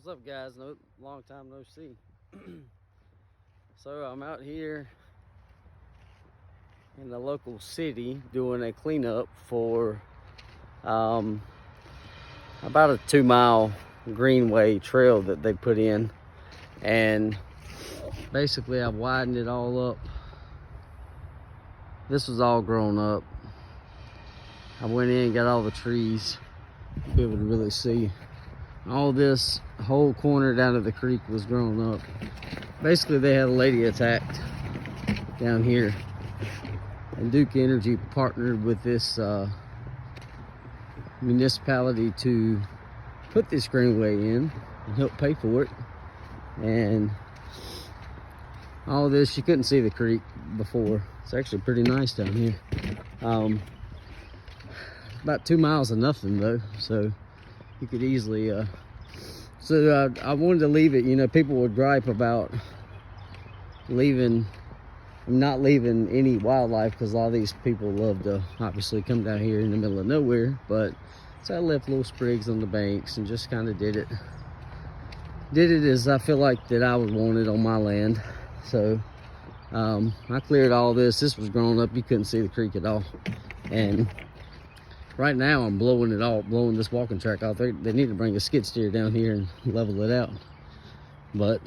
What's up, guys? No, long time no see. So I'm out here in the local city doing a cleanup for about a 2-mile greenway trail that they put in, and basically I've widened it all up. This was all grown up. I went in and got all the trees to be able to really see. All this whole corner down to the creek was grown up. Basically, they had a lady attacked down here, and Duke Energy partnered with this municipality to put this greenway in and help pay for it. And all this, you couldn't see the creek before. It's actually pretty nice down here. About 2 miles of nothing though, so you could easily I wanted to leave it. You know, people would gripe about not leaving any wildlife, because a lot of these people love to obviously come down here in the middle of nowhere. But so I left little sprigs on the banks and just kind of did it as I feel like that I would want it on my land. So I cleared all this. This was grown up. You couldn't see the creek at all. And right now I'm blowing this walking track off. They need to bring a skid steer down here and level it out. But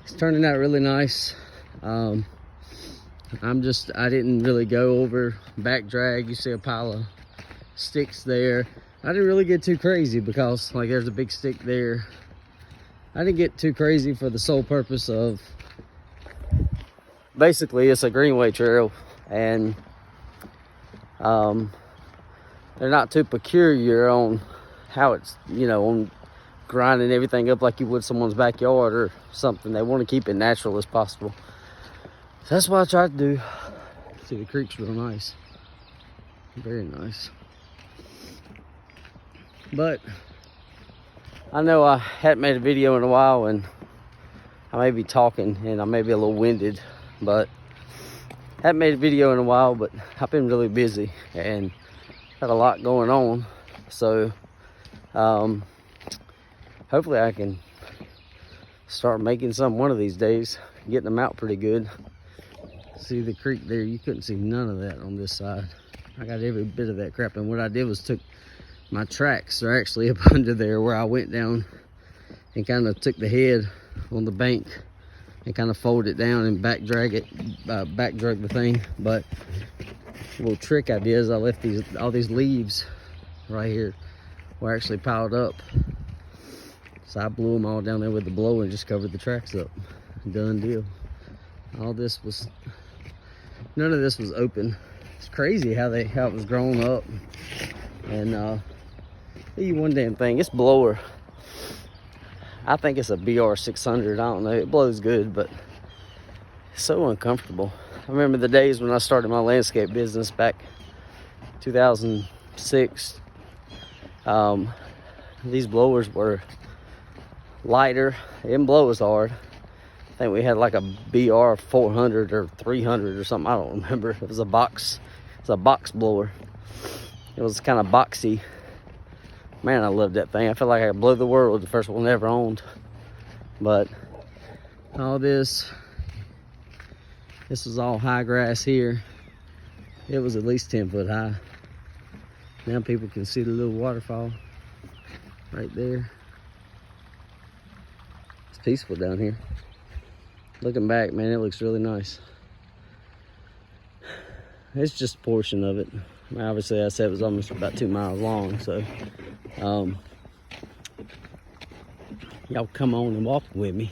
it's turning out really nice. I didn't really go over back drag. You see a pile of sticks there. I didn't really get too crazy because, like, there's a big stick there. I didn't get too crazy for the sole purpose of, basically it's a greenway trail, and they're not too peculiar on how it's, on grinding everything up like you would someone's backyard or something. They want to keep it natural as possible. So that's what I tried to do. See, the creek's real nice. Very nice. But I know I hadn't made a video in a while, and I may be talking and I may be a little winded, but haven't made a video in a while. But I've been really busy and got a lot going on. So hopefully I can start making some one of these days, getting them out pretty good. See the creek there? You couldn't see none of that on this side. I got every bit of that crap, and what I did was took my tracks. They're actually up under there where I went down and kind of took the head on the bank and kind of fold it down and back drag the thing. But a little trick I did is I left all these leaves right here were actually piled up. So I blew them all down there with the blower and just covered the tracks up. Done deal. None of this was open. It's crazy how it was grown up. And tell you one damn thing, this blower, I think it's a BR 600. I don't know, it blows good, but it's so uncomfortable. I remember the days when I started my landscape business back 2006. These blowers were lighter. They didn't blow as hard. I think we had like a BR 400 or 300 or something. I don't remember. It was a box blower. It was kind of boxy. Man, I loved that thing. I felt like I could blow the world. The first one I ever owned. But all this was all high grass here. It was at least 10 foot high. Now people can see the little waterfall right there. It's peaceful down here. Looking back, man, it looks really nice. It's just a portion of it. I mean, obviously, I said it was almost about 2 miles long, so y'all come on and walk with me.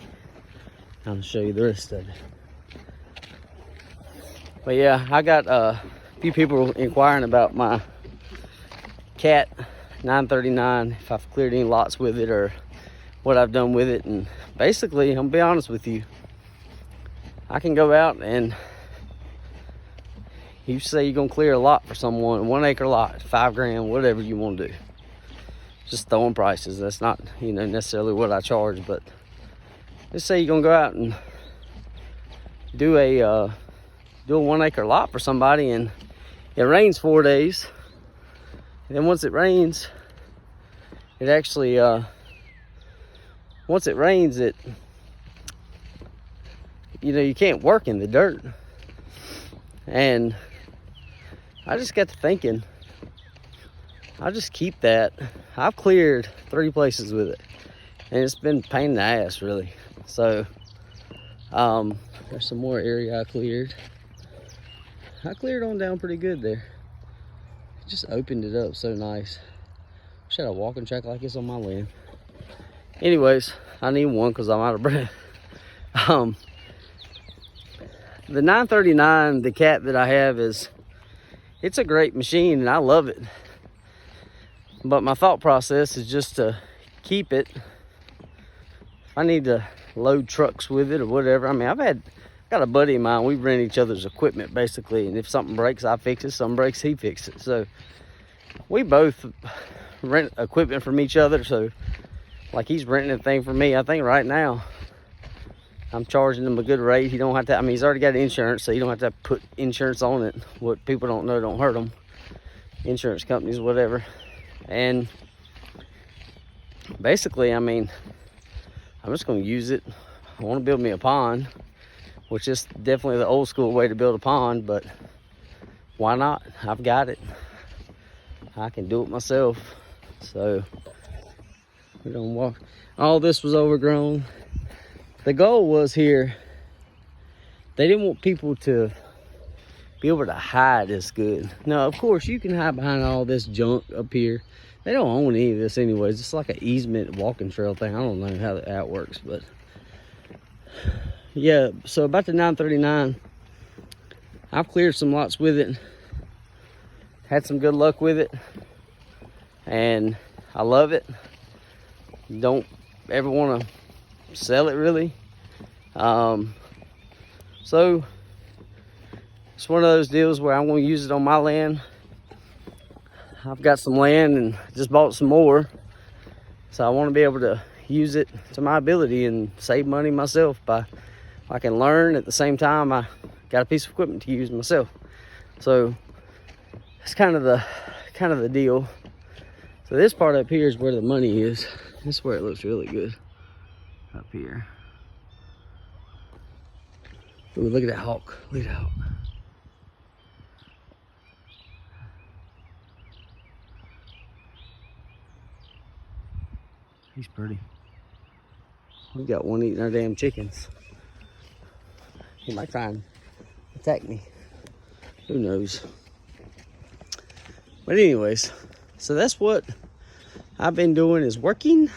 I'll show you the rest of it. But yeah, I got a few people inquiring about my cat 939, if I've cleared any lots with it or what I've done with it. And basically, I'm gonna be honest with you, I can go out and you say you're gonna clear a lot for someone, 1 acre lot, $5 grand, whatever you want to do. Just throwing prices. That's not, necessarily what I charge, but let's say you're gonna go out and do a 1 acre lot for somebody, and it rains 4 days. And then once it rains, it actually once it rains, you can't work in the dirt. And I just got to thinking, I'll just keep that. I've cleared 3 places with it, and it's been a pain in the ass, really. So there's some more area I cleared. I cleared on down pretty good there. Just opened it up so nice. Wish I had a walking track like this on my land. Anyways, I need one because I'm out of breath. The 939, the cat that I have, it's a great machine and I love it. But my thought process is just to keep it. If I need to load trucks with it or whatever. I mean, got a buddy of mine, we rent each other's equipment basically, and if something breaks, I fix it, something breaks, he fixes it. So we both rent equipment from each other. So like, he's renting a thing for me. I think right now I'm charging him a good rate. He don't have to, I mean, he's already got insurance, so you don't have to put insurance on it. What people don't know don't hurt them. Insurance companies, whatever. And basically, I mean, I'm just going to use it. I want to build me a pond, which is definitely the old school way to build a pond, but why not? I've got it. I can do it myself. So we're gonna walk. All this was overgrown. The goal was here, they didn't want people to be able to hide as good. Now, of course, you can hide behind all this junk up here. They don't own any of this anyways. It's like an easement walking trail thing. I don't know how that works, but yeah. So about the 939, I've cleared some lots with it. Had some good luck with it, and I love it. Don't ever want to sell it, really. So it's one of those deals where I'm going to use it on my land. I've got some land and just bought some more, so I want to be able to use it to my ability and save money myself. If I can learn at the same time, I got a piece of equipment to use myself. So that's kind of the deal. So this part up here is where the money is. This is where it looks really good up here. Ooh, look at that hawk. Look at that hawk. He's pretty. We got one eating our damn chickens. He might try and attack me. Who knows? But anyways, so that's what I've been doing, is working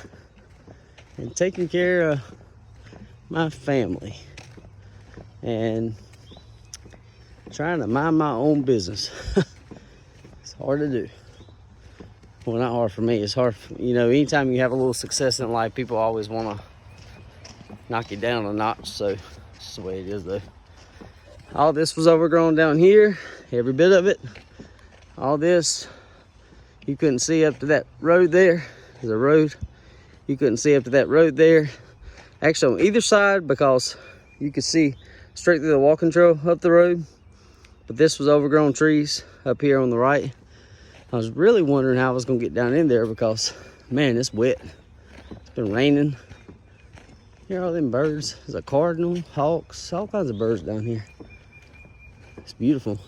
and taking care of my family and trying to mind my own business. It's hard to do. Well, not hard for me. It's hard, anytime you have a little success in life, people always want to knock you down a notch. So it's just the way it is, though. All this was overgrown down here, every bit of it. All this, you couldn't see up to that road there. There's a road. You couldn't see up to that road there. Actually, on either side, because you could see straight through the walking trail up the road. But this was overgrown trees up here on the right. I was really wondering how I was going to get down in there because, man, it's wet. It's been raining. Hear all them birds? There's a cardinal, hawks, all kinds of birds down here. It's beautiful.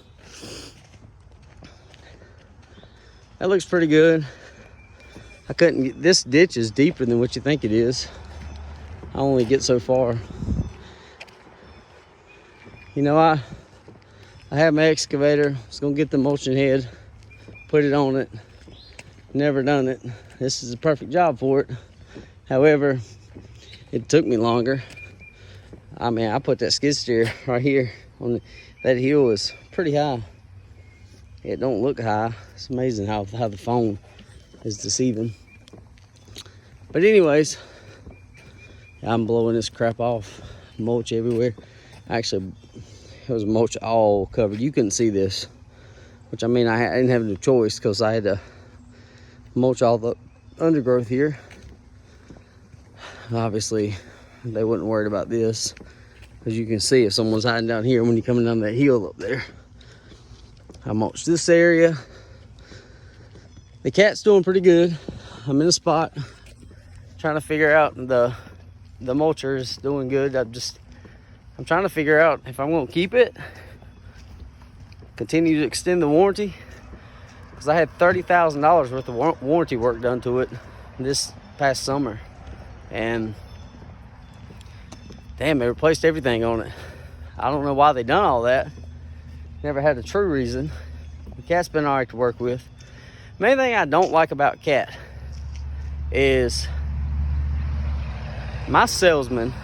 That looks pretty good. I couldn't get, this ditch is deeper than what you think it is. I only get so far. I have my excavator. I was going to get the mulching head, put it on it. Never done it. This is a perfect job for it. However, it took me longer. I mean, I put that skid steer right here on that hill is pretty high. It don't look high. It's amazing how the phone is deceiving. But anyways, I'm blowing this crap off. Mulch everywhere. Actually, it was mulch all covered. You couldn't see this, which I mean, I didn't have no choice because I had to mulch all the undergrowth here. Obviously, they wasn't worried about this, because you can see if someone's hiding down here when you're coming down that hill up there. I mulched this area. The cat's doing pretty good. I'm in a spot trying to figure out the the mulcher is doing good. I'm trying to figure out if I'm going to keep it, continue to extend the warranty, because I had $30,000 worth of warranty work done to it this past summer, and damn, they replaced everything on it. I don't know why they done all that. Never had a true reason. The cat's been all right to work with. Main thing I don't like about Cat is my salesman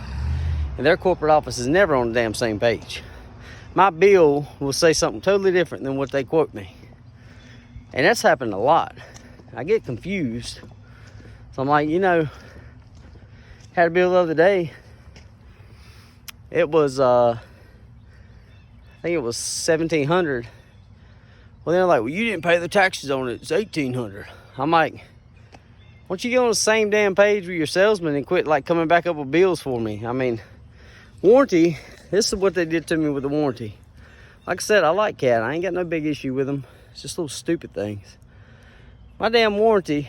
and their corporate office is never on the damn same page. My bill will say something totally different than what they quote me. And that's happened a lot. I get confused. So I'm like, had a bill the other day. It was, I think it was $1,700. Well, they're like, well, you didn't pay the taxes on it. It's $1,800. I'm like, why don't you get on the same damn page with your salesman and quit like coming back up with bills for me? I mean, warranty, this is what they did to me with the warranty. Like I said, I like Cat. I ain't got no big issue with them. It's just little stupid things. My damn warranty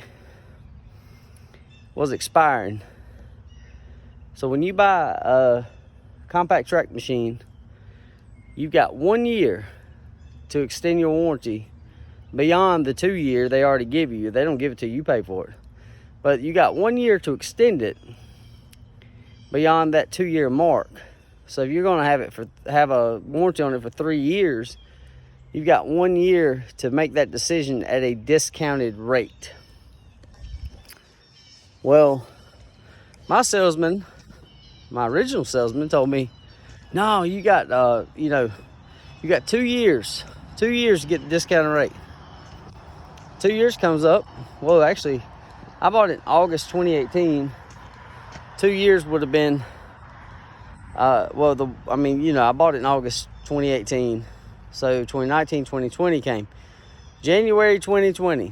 was expiring. So when you buy a compact track machine, you've got 1 year to extend your warranty beyond the 2 year they already give you. They don't give it to you, you pay for it. But you got 1 year to extend it beyond that 2 year mark. So if you're going to have a warranty on it for 3 years, you've got 1 year to make that decision at a discounted rate. Well, my original salesman told me, no, you got, you got 2 years. 2 years to get the discounted rate. 2 years comes up. Well, actually, I bought it in August 2018. 2 years would have been, I bought it in August 2018. So 2019, 2020 came. January 2020,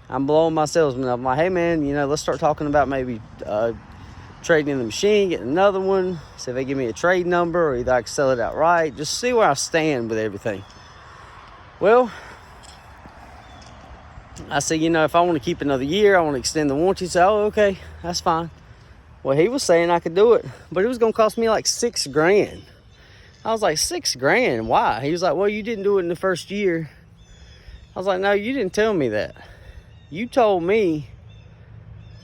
I'm blowing my salesman up. I'm like, hey man, let's start talking about maybe trading in the machine, getting another one. See if they give me a trade number, or either I can sell it outright. Just see where I stand with everything. Well, I said, if I want to keep another year, I want to extend the warranty. He said, oh, okay, that's fine. Well, he was saying I could do it, but it was going to cost me like $6,000. I was like, $6,000? Why? He was like, well, you didn't do it in the first year. I was like, no, you didn't tell me that. You told me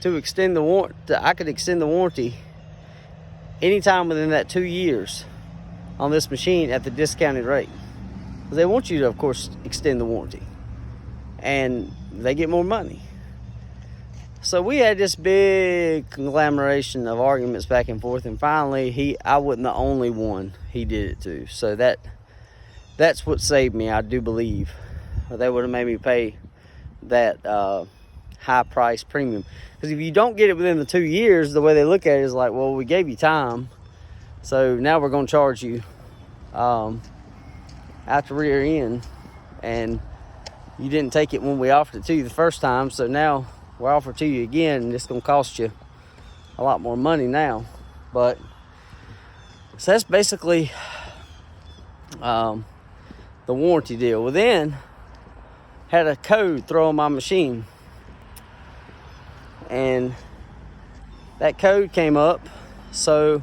to extend the warranty. I could extend the warranty anytime within that 2 years on this machine at the discounted rate. Because they want you to, of course, extend the warranty. And they get more money. So we had this big conglomeration of arguments back and forth, and finally I wasn't the only one he did it to. So that's what saved me, I do believe. Or they would have made me pay that high price premium. Because if you don't get it within the 2 years, the way they look at it is like, well, we gave you time, so now we're going to charge you out the rear end, and you didn't take it when we offered it to you the first time, so now we're offered to you again, and it's going to cost you a lot more money now. But so that's basically the warranty deal. Well, then had a code thrown on my machine, and that code came up, so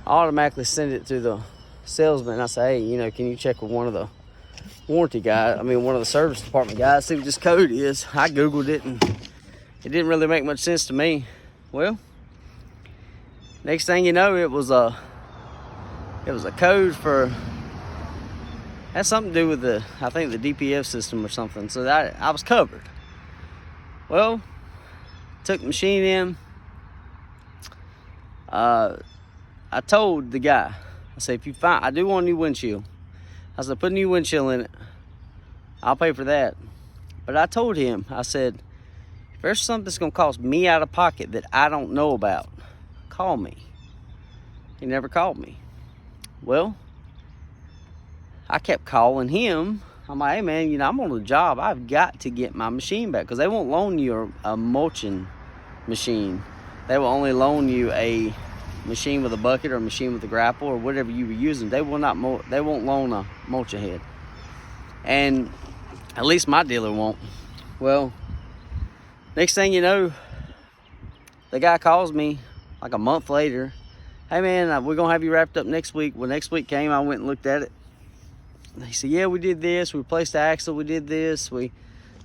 I automatically sent it to the salesman. I say, hey, can you check with one of the warranty guys, one of the service department guys, see what this code is. I googled it, and it didn't really make much sense to me. Well, next thing you know, it was a code for, had something to do with the DPF system or something. So I was covered. Well, took the machine in. I told the guy, I said, I do want a new windshield. I said, put a new windshield in it. I'll pay for that. But I told him, I said, if there's something that's going to cost me out of pocket that I don't know about, call me. He never called me. Well, I kept calling him. I'm like, hey man, I'm on a job. I've got to get my machine back, because they won't loan you a mulching machine. They will only loan you a machine with a bucket or a machine with a grapple or whatever you were using. They won't loan a mulching head. And at least my dealer won't. Well, next thing you know, the guy calls me like a month later, hey man, we're gonna have you wrapped up next week. Well, next week came, I went and looked at it. He said, yeah, we did this, we replaced the axle, we did this, we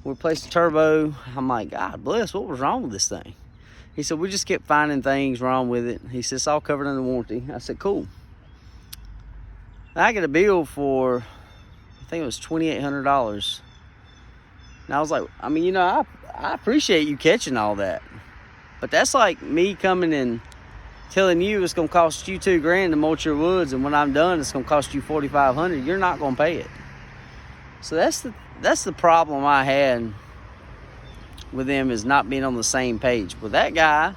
replaced the turbo. I'm like, God bless, what was wrong with this thing? He said, we just kept finding things wrong with it. He said, it's all covered under warranty. I said, cool. I get a bill for, I think it was $2,800. And I was like, I mean, you know, I appreciate you catching all that. But that's like me coming and telling you it's gonna cost you $2,000 to mulch your woods, and when I'm done, it's gonna cost you $4,500. You're not gonna pay it. So that's the problem I had with them, is not being on the same page. But that guy,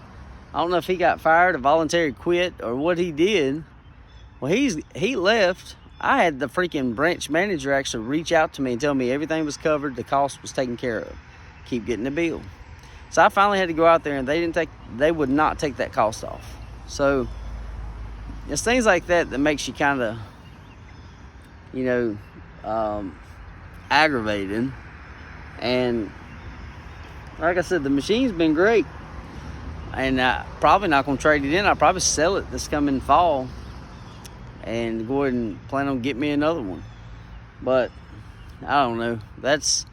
I don't know if he got fired or voluntary quit or what he did. Well, he left. I had the freaking branch manager actually reach out to me and tell me everything was covered, the cost was taken care of. Keep getting the bill. So I finally had to go out there, and they would not take that cost off. So it's things like that that makes you kind of, you know, aggravated. And like I said, the machine's been great, and probably not gonna trade it in. I'll probably sell it this coming fall and go ahead and plan on getting me another one. But I don't know, that's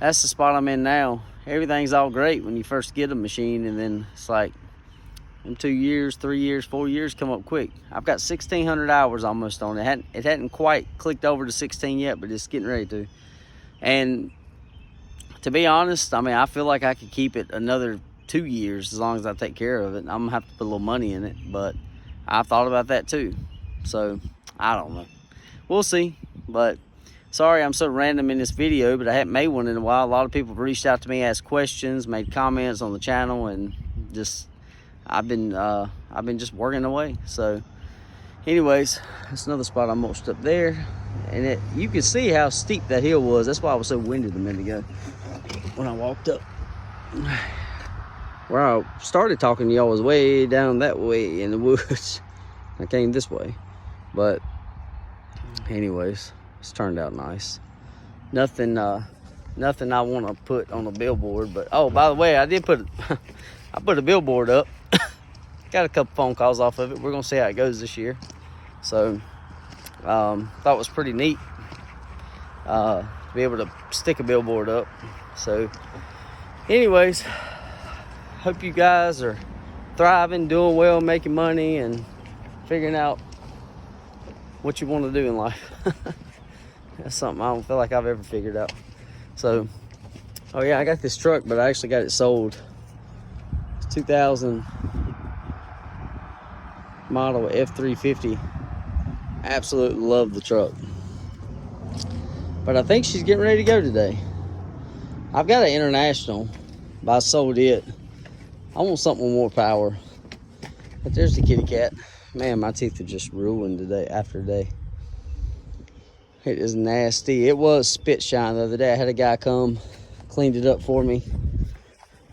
the spot I'm in now. Everything's all great when you first get a machine, and then it's like in 2 years, 3 years, 4 years come up quick. I've got 1,600 hours almost on it. It hadn't quite clicked over to 16 yet, but it's getting ready to. And to be honest, I mean, I feel like I could keep it another 2 years as long as I take care of it. I'm gonna have to put a little money in it, but I thought about that too. So I don't know, we'll see. But sorry I'm so random in this video, but I haven't made one in a while. A lot of people have reached out to me, asked questions, made comments on the channel, and just I've been just working away. So anyways, that's another spot I mulched up there, and you can see how steep that hill was. That's why I was so winded a minute ago when I walked up. Where I started talking to y'all was way down that way in the woods. I came this way, but anyways, it's turned out nice. Nothing I want to put on a billboard. But oh, by the way, I did put I put a billboard up. Got a couple phone calls off of it. We're gonna see how it goes this year. So thought it was pretty neat to be able to stick a billboard up. So anyways, hope you guys are thriving, doing well, making money, and figuring out what you want to do in life. That's something I don't feel like I've ever figured out. So, oh yeah, I got this truck, but I actually got it sold. It's 2000 model F350. Absolutely love the truck. But I think she's getting ready to go today. I've got an International, but I sold it. I want something with more power. But there's the kitty cat. Man, my teeth are just ruined today after day. It is nasty. It was spit shine the other day. I had a guy come, cleaned it up for me.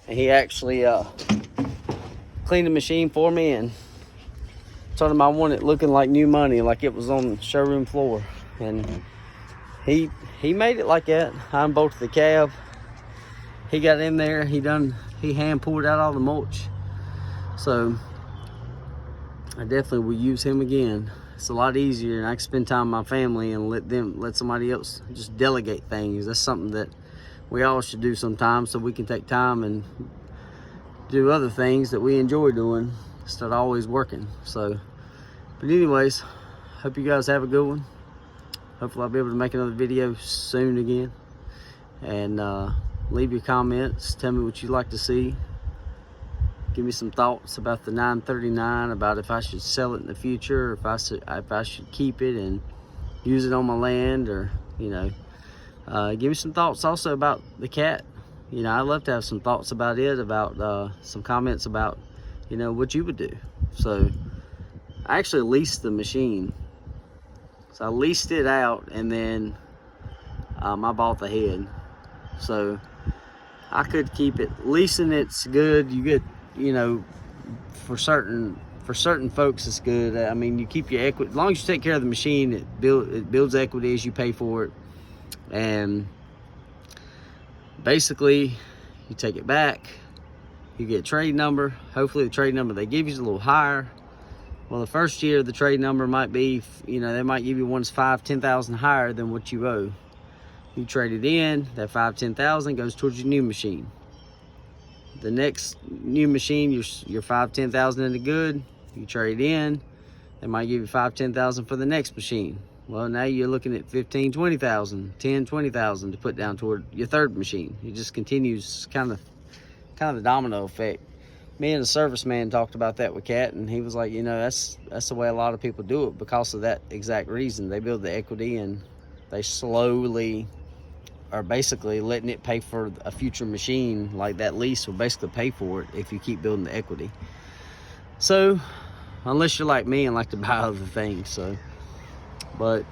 And he actually cleaned the machine for me and told him I want it looking like new money, like it was on the showroom floor. And he made it like that. I unbolted the cab. He got in there. He hand poured out all the mulch. So I definitely will use him again. It's a lot easier, and I can spend time with my family and let somebody else just delegate things. That's something that we all should do sometimes, so we can take time and do other things that we enjoy doing instead of always working. So, but anyways, hope you guys have a good one. Hopefully I'll be able to make another video soon again. And leave your comments. Tell me what you'd like to see. Give me some thoughts about the 939, about if I should sell it in the future, or if I should keep it and use it on my land, or, you know. Give me some thoughts also about the cat. You know, I'd love to have some thoughts about it, about some comments about, you know, what you would do. So I actually leased the machine. So I leased it out, and then I bought the head. So I could keep it. Leasing it's good. You get, you know, for certain folks it's good. I mean, you keep your equity. As long as you take care of the machine, it builds equity as you pay for it. And basically, you take it back, You get trade number. Hopefully the trade number they give you is a little higher. Well, the first year the trade number might be, you know, they might give you one's 5,000-10,000 higher than what you owe. You trade it in, that 5,000-10,000 goes towards your new machine. The next new machine, you're 5,000-10,000 in the good. You trade in, they might give you 5,000-10,000 for the next machine. Well, now you're looking at 15,000-20,000, 10,000-20,000 to put down toward your third machine. It just continues, kind of the domino effect. Me and a serviceman talked about that with Kat, and he was like, you know, that's the way a lot of people do it because of that exact reason. They build the equity and they slowly are basically letting it pay for a future machine. Like that lease will basically pay for it if you keep building the equity. So, unless you're like me and like to buy other things, so. But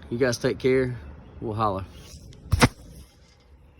you guys take care. We'll holler.